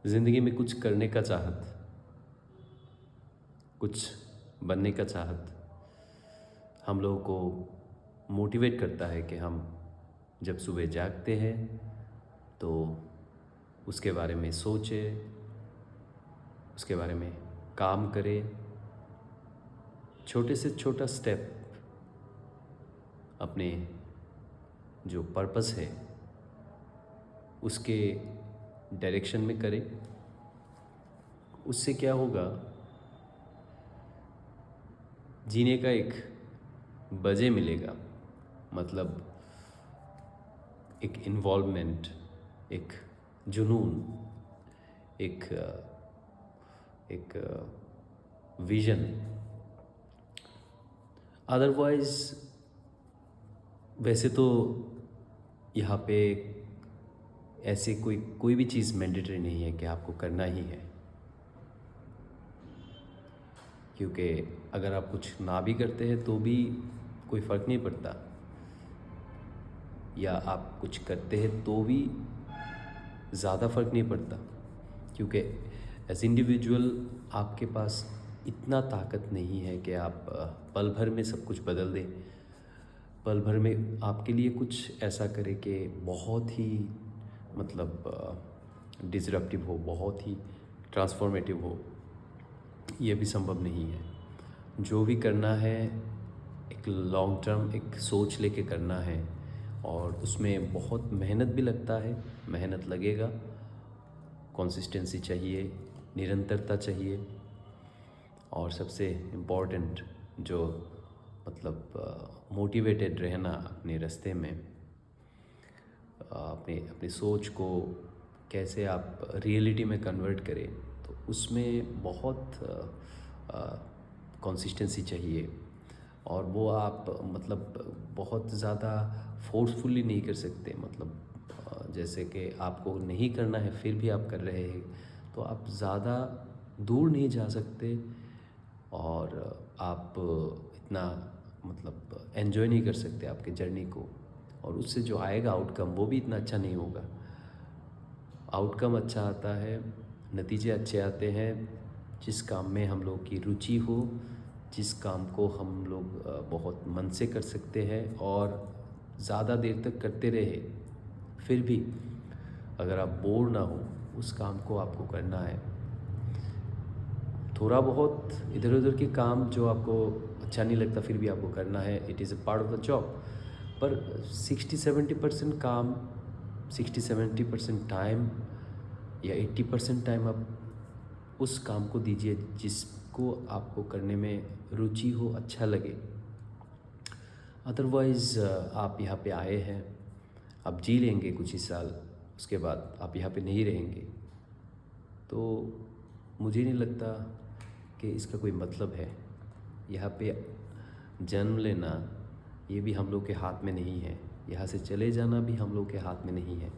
ज़िंदगी में कुछ करने का चाहत, कुछ बनने का चाहत हम लोगों को मोटिवेट करता है कि हम जब सुबह जागते हैं तो उसके बारे में सोचें, उसके बारे में काम करें। छोटे से छोटा स्टेप अपने जो पर्पस है उसके डायरेक्शन में करें। उससे क्या होगा, जीने का एक वजह मिलेगा, मतलब एक इन्वॉल्वमेंट, एक जुनून, एक एक विजन। अदरवाइज वैसे तो यहाँ पे ऐसे कोई कोई भी चीज़ मैंडेटरी नहीं है कि आपको करना ही है, क्योंकि अगर आप कुछ ना भी करते हैं तो भी कोई फ़र्क नहीं पड़ता, या आप कुछ करते हैं तो भी ज़्यादा फ़र्क नहीं पड़ता, क्योंकि एज इंडिविजुअल आपके पास इतना ताकत नहीं है कि आप पल भर में सब कुछ बदल दें। पल भर में आपके लिए कुछ ऐसा करें कि बहुत ही मतलब डिसरप्टिव हो, बहुत ही ट्रांसफॉर्मेटिव हो, ये भी संभव नहीं है। जो भी करना है एक लॉन्ग टर्म एक सोच लेके करना है, और उसमें बहुत मेहनत भी लगता है, मेहनत लगेगा, कंसिस्टेंसी चाहिए, निरंतरता चाहिए, और सबसे इम्पोर्टेंट जो मतलब मोटिवेटेड रहना अपने रास्ते में, अपने अपनी सोच को कैसे आप रियलिटी में कन्वर्ट करें, तो उसमें बहुत कंसिस्टेंसी चाहिए। और वो आप मतलब बहुत ज़्यादा फोर्सफुली नहीं कर सकते, मतलब जैसे कि आपको नहीं करना है फिर भी आप कर रहे हैं तो आप ज़्यादा दूर नहीं जा सकते, और आप इतना मतलब एंजॉय नहीं कर सकते आपके जर्नी को, और उससे जो आएगा आउटकम वो भी इतना अच्छा नहीं होगा। आउटकम अच्छा आता है, नतीजे अच्छे आते हैं जिस काम में हम लोग की रुचि हो, जिस काम को हम लोग बहुत मन से कर सकते हैं और ज़्यादा देर तक करते रहे, फिर भी अगर आप बोर ना हो उस काम को आपको करना है। थोड़ा बहुत इधर उधर के काम जो आपको अच्छा नहीं लगता फिर भी आपको करना है, it is a part of the job. पर 60-70% काम, 60-70% टाइम या 80% टाइम आप उस काम को दीजिए जिसको आपको करने में रुचि हो, अच्छा लगे। अदरवाइज़ आप यहाँ पे आए हैं, आप जी लेंगे कुछ ही साल, उसके बाद आप यहाँ पे नहीं रहेंगे, तो मुझे नहीं लगता कि इसका कोई मतलब है। यहाँ पे जन्म लेना ये भी हम लोग के हाथ में नहीं है, यहाँ से चले जाना भी हम लोग के हाथ में नहीं है,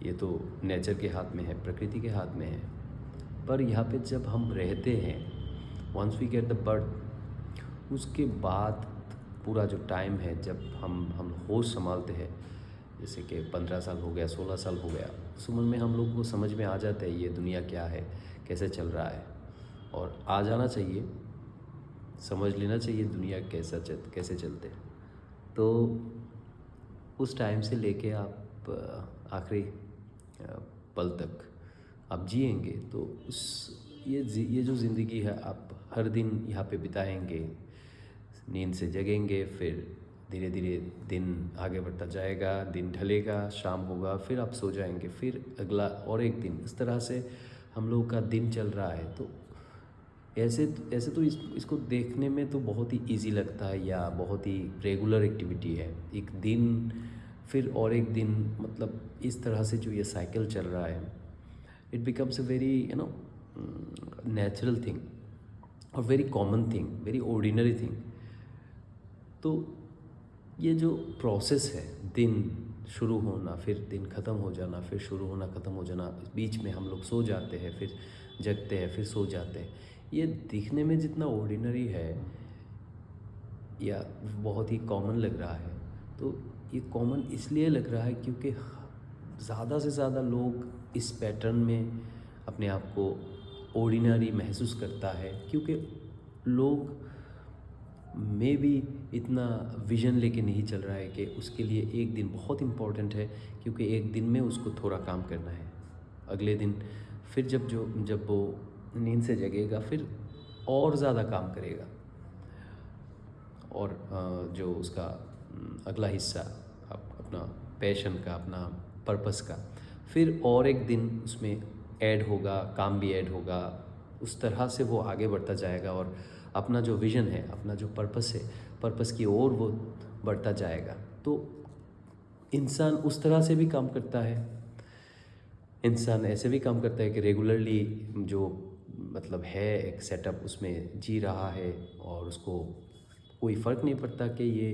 ये तो नेचर के हाथ में है, प्रकृति के हाथ में है। पर यहाँ पे जब हम रहते हैं, once we get the birth, उसके बाद पूरा जो टाइम है जब हम होश संभालते हैं, जैसे कि 15 साल हो गया, 16 साल हो गया, उस उम्र में हम लोग को समझ में आ जाता है ये दुनिया क्या है, कैसे चल रहा है, और आ जाना चाहिए, समझ लेना चाहिए दुनिया कैसे चलते हैं। तो उस टाइम से लेके आप आखिरी पल तक आप जिएंगे, तो उस ये जो ज़िंदगी है आप हर दिन यहाँ पे बिताएंगे, नींद से जगेंगे, फिर धीरे धीरे दिन आगे बढ़ता जाएगा, दिन ढलेगा, शाम होगा, फिर आप सो जाएंगे, फिर अगला और एक दिन, इस तरह से हम लोग का दिन चल रहा है। तो ऐसे ऐसे तो इसको देखने में तो बहुत ही इजी लगता है, या बहुत ही रेगुलर एक्टिविटी है, एक दिन फिर और एक दिन, मतलब इस तरह से जो ये साइकिल चल रहा है, it becomes a very natural thing और very common thing, very ordinary thing. तो ये जो प्रोसेस है, दिन शुरू होना, फिर दिन ख़त्म हो जाना, फिर शुरू होना, ख़त्म हो जाना, बीच में हम लोग सो जाते हैं, फिर जगते हैं, फिर सो जाते हैं, ये दिखने में जितना ऑर्डिनरी है या बहुत ही कॉमन लग रहा है, तो ये कॉमन इसलिए लग रहा है क्योंकि ज़्यादा से ज़्यादा लोग इस पैटर्न में अपने आप को ऑर्डिनरी महसूस करता है, क्योंकि लोग में भी इतना विज़न लेके नहीं चल रहा है कि उसके लिए एक दिन बहुत इम्पोर्टेंट है, क्योंकि एक दिन में उसको थोड़ा काम करना है। अगले दिन फिर जब वो नींद से जगेगा फिर और ज़्यादा काम करेगा, और जो उसका अगला हिस्सा अपना पैशन का, अपना पर्पस का, फिर और एक दिन उसमें ऐड होगा, काम भी ऐड होगा। उस तरह से वो आगे बढ़ता जाएगा और अपना जो विज़न है, अपना जो पर्पस है, पर्पस की ओर वो बढ़ता जाएगा। तो इंसान उस तरह से भी काम करता है। इंसान ऐसे भी काम करता है कि रेगुलरली जो मतलब है एक सेटअप उसमें जी रहा है, और उसको कोई फ़र्क नहीं पड़ता कि ये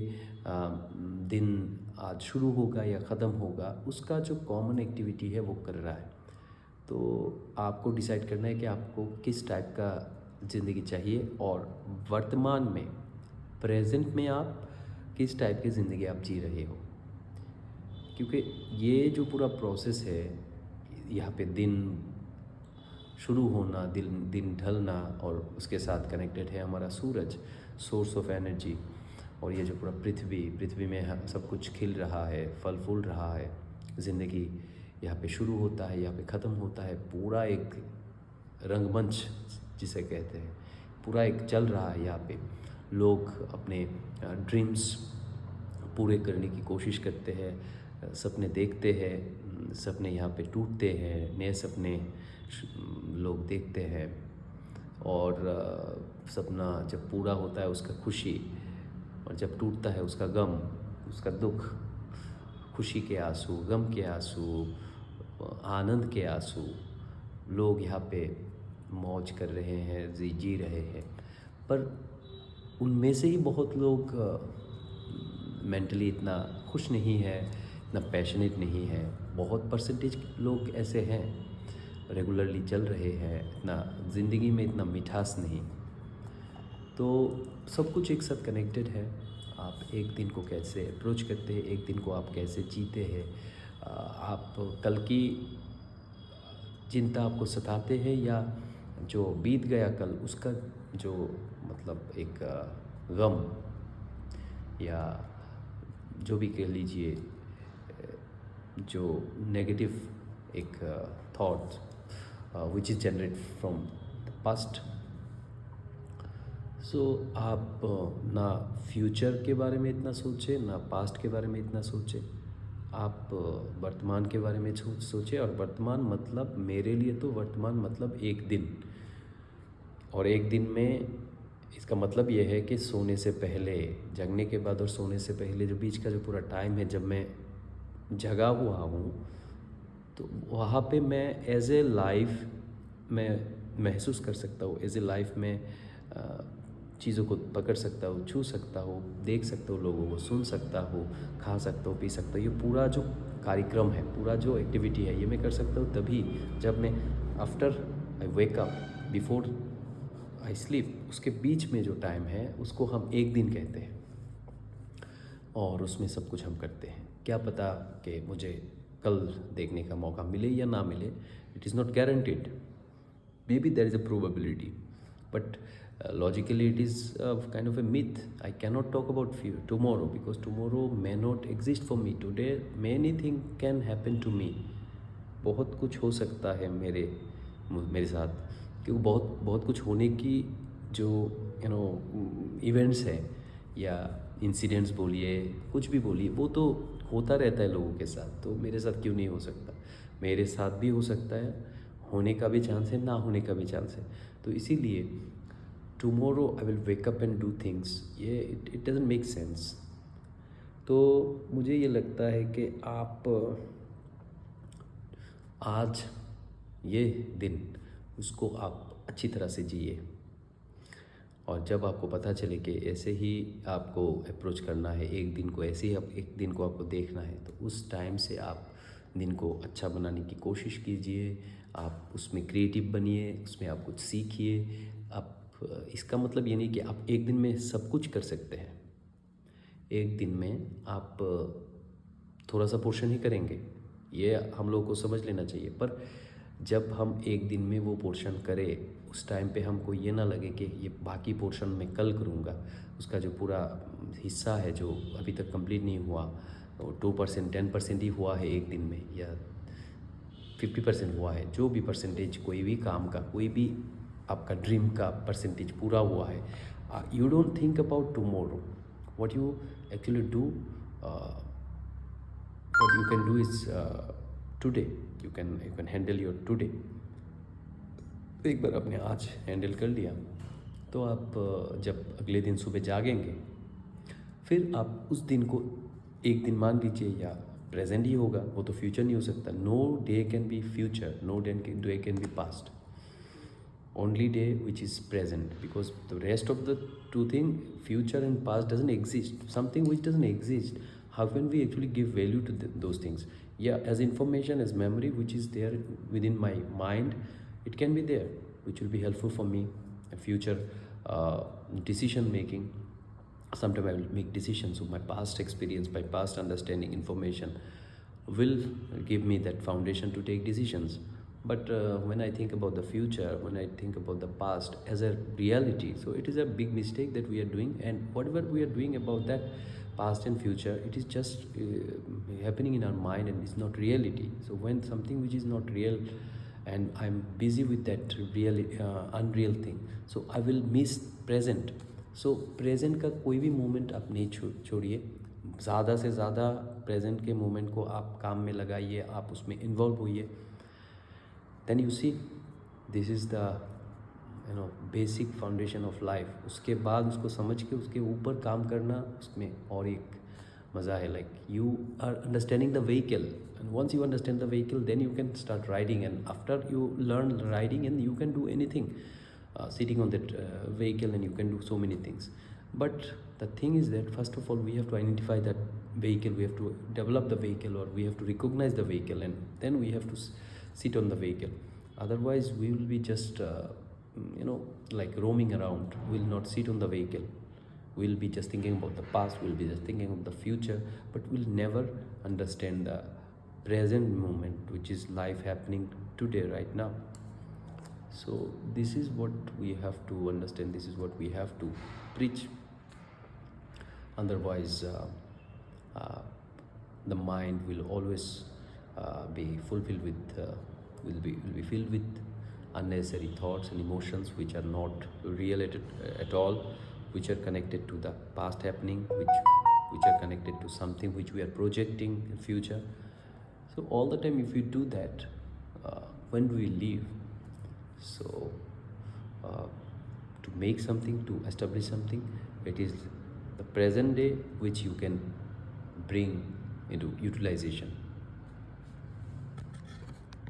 दिन आज शुरू होगा या ख़त्म होगा। उसका जो कॉमन एक्टिविटी है वो कर रहा है। तो आपको डिसाइड करना है कि आपको किस टाइप का ज़िंदगी चाहिए, और वर्तमान में, प्रेजेंट में आप किस टाइप की ज़िंदगी आप जी रहे हो। क्योंकि ये जो पूरा प्रोसेस है, यहाँ पे दिन शुरू होना, दिन ढलना, और उसके साथ कनेक्टेड है हमारा सूरज, सोर्स ऑफ एनर्जी, और ये जो पूरा पृथ्वी में सब कुछ खिल रहा है, फल फूल रहा है। ज़िंदगी यहाँ पे शुरू होता है, यहाँ पे ख़त्म होता है। पूरा एक रंगमंच जिसे कहते हैं, पूरा एक चल रहा है। यहाँ पे लोग अपने ड्रीम्स पूरे करने की कोशिश करते हैं, सपने देखते हैं, सपने यहाँ पे टूटते हैं, नए सपने लोग देखते हैं, और सपना जब पूरा होता है उसका खुशी, और जब टूटता है उसका गम, उसका दुख, खुशी के आंसू, गम के आंसू, आनंद के आंसू। लोग यहाँ पे मौज कर रहे हैं, जी रहे हैं। पर उनमें से ही बहुत लोग मेंटली इतना खुश नहीं है, इतना पैशनेट नहीं है। बहुत परसेंटेज लोग ऐसे हैं, रेगुलरली चल रहे हैं, इतना ज़िंदगी में इतना मिठास नहीं। तो सब कुछ एक साथ कनेक्टेड है। आप एक दिन को कैसे अप्रोच करते हैं, एक दिन को आप कैसे जीते हैं, आप कल की चिंता आपको सताते हैं, या जो बीत गया कल उसका जो मतलब एक गम, या जो भी कह लीजिए, जो नेगेटिव एक thought which is generate from the past. So आप ना फ्यूचर के बारे में इतना सोचें, ना पास्ट के बारे में इतना सोचें। आप वर्तमान के बारे में सोचें। और वर्तमान मतलब, मेरे लिए तो वर्तमान मतलब एक दिन, और एक दिन में इसका मतलब ये है कि सोने से पहले, जगने के बाद और सोने से पहले जो बीच का जो पूरा टाइम है, जब मैं जगा हुआ हूँ, तो वहाँ पे मैं एज ए लाइफ मैं महसूस कर सकता हूँ। एज ए लाइफ में चीज़ों को पकड़ सकता हूँ, छू सकता हूँ, देख सकता हूँ, लोगों को सुन सकता हूँ, खा सकता हूँ, पी सकता हूँ। ये पूरा जो कार्यक्रम है, पूरा जो एक्टिविटी है, ये मैं कर सकता हूँ तभी जब मैं after I wake up, before I sleep, उसके बीच में जो टाइम है उसको हम एक दिन कहते हैं। और उसमें सब कुछ हम करते हैं। क्या पता कि मुझे कल देखने का मौका मिले या ना मिले, it is not guaranteed. Maybe there is a probability, but logically it is kind of a myth. I cannot talk about tomorrow, because tomorrow may not exist for me. Today many things can happen to me. बहुत कुछ हो सकता है मेरे साथ, क्योंकि बहुत कुछ होने की जो इवेंट्स है या इंसिडेंट्स बोलिए, कुछ भी बोलिए, वो तो होता रहता है लोगों के साथ। तो मेरे साथ क्यों नहीं हो सकता? मेरे साथ भी हो सकता है, होने का भी चांस है, ना होने का भी चांस है। तो इसीलिए tomorrow I will wake up and do things, ये it doesn't make sense। तो मुझे ये लगता है कि आप आज ये दिन, उसको आप अच्छी तरह से जिए, और जब आपको पता चले कि ऐसे ही आपको अप्रोच करना है, एक दिन को ऐसे ही एक दिन को आपको देखना है, तो उस टाइम से आप दिन को अच्छा बनाने की कोशिश कीजिए। आप उसमें क्रिएटिव बनिए, उसमें आप कुछ सीखिए। आप इसका मतलब ये नहीं कि आप एक दिन में सब कुछ कर सकते हैं। एक दिन में आप थोड़ा सा पोर्शन ही करेंगे, ये हम लोग को समझ लेना चाहिए। पर जब हम एक दिन में वो पोर्शन करें, उस टाइम पे हमको ये ना लगे कि ये बाकी पोर्शन मैं कल करूँगा, उसका जो पूरा हिस्सा है जो अभी तक कंप्लीट नहीं हुआ, 2% 10% ही हुआ है एक दिन में, या 50% हुआ है, जो भी परसेंटेज कोई भी काम का, कोई भी आपका ड्रीम का परसेंटेज पूरा हुआ है, you don't think about tomorrow, what you actually do, what you can do is today, you can handle your today. एक बार आपने आज हैंडल कर लिया तो आप जब अगले दिन सुबह जागेंगे, फिर आप उस दिन को एक दिन मान लीजिए, या प्रेजेंट ही होगा, वो तो फ्यूचर नहीं हो सकता. No day can be future, no day can be past, only day which is present, because the rest of the two thing, future and past, doesn't exist. Something which doesn't exist, how can we actually give value to those things? Yeah, as information, as memory which is there within my mind, it can be there, which will be helpful for me in future decision making. Sometimes I will make decisions, so my past experience, my past understanding, information will give me that foundation to take decisions. But when I think about the future, when I think about the past as a reality, so it is a big mistake that we are doing. And whatever we are doing about that past and future, it is just happening in our mind, and it's not reality. So when something which is not real, and I'm busy with that real unreal thing, so I will miss present. So present का कोई भी moment आप नहीं छोड़िए, ज़्यादा से ज़्यादा present के मोमेंट को आप काम में लगाइए, आप उसमें इन्वॉल्व होइए. Then you see, this is the basic foundation of life. उसके बाद उसको समझ के उसके ऊपर काम करना, उसमें और एक मज़ा है. Like you are understanding the vehicle, and once you understand the vehicle, then you can start riding, and after you learn riding, and you can do anything. Sitting on that vehicle, and you can do so many things. But the thing is that first of all we have to identify that vehicle, we have to develop the vehicle, or we have to recognize the vehicle, and then we have to sit on the vehicle. Otherwise we will be just like roaming around. We will not sit on the vehicle, we will be just thinking about the past, we will be just thinking of the future, but we'll never understand the present moment, which is life happening today, right now. So this is what we have to understand, this is what we have to preach. Otherwise the mind will always be fulfilled with will be filled with unnecessary thoughts and emotions which are not related at all, which are connected to the past happening, which are connected to something which we are projecting in future. So all the time, if we do that, when do we leave? So to make something, to establish something, it is the present day which you can bring into utilization.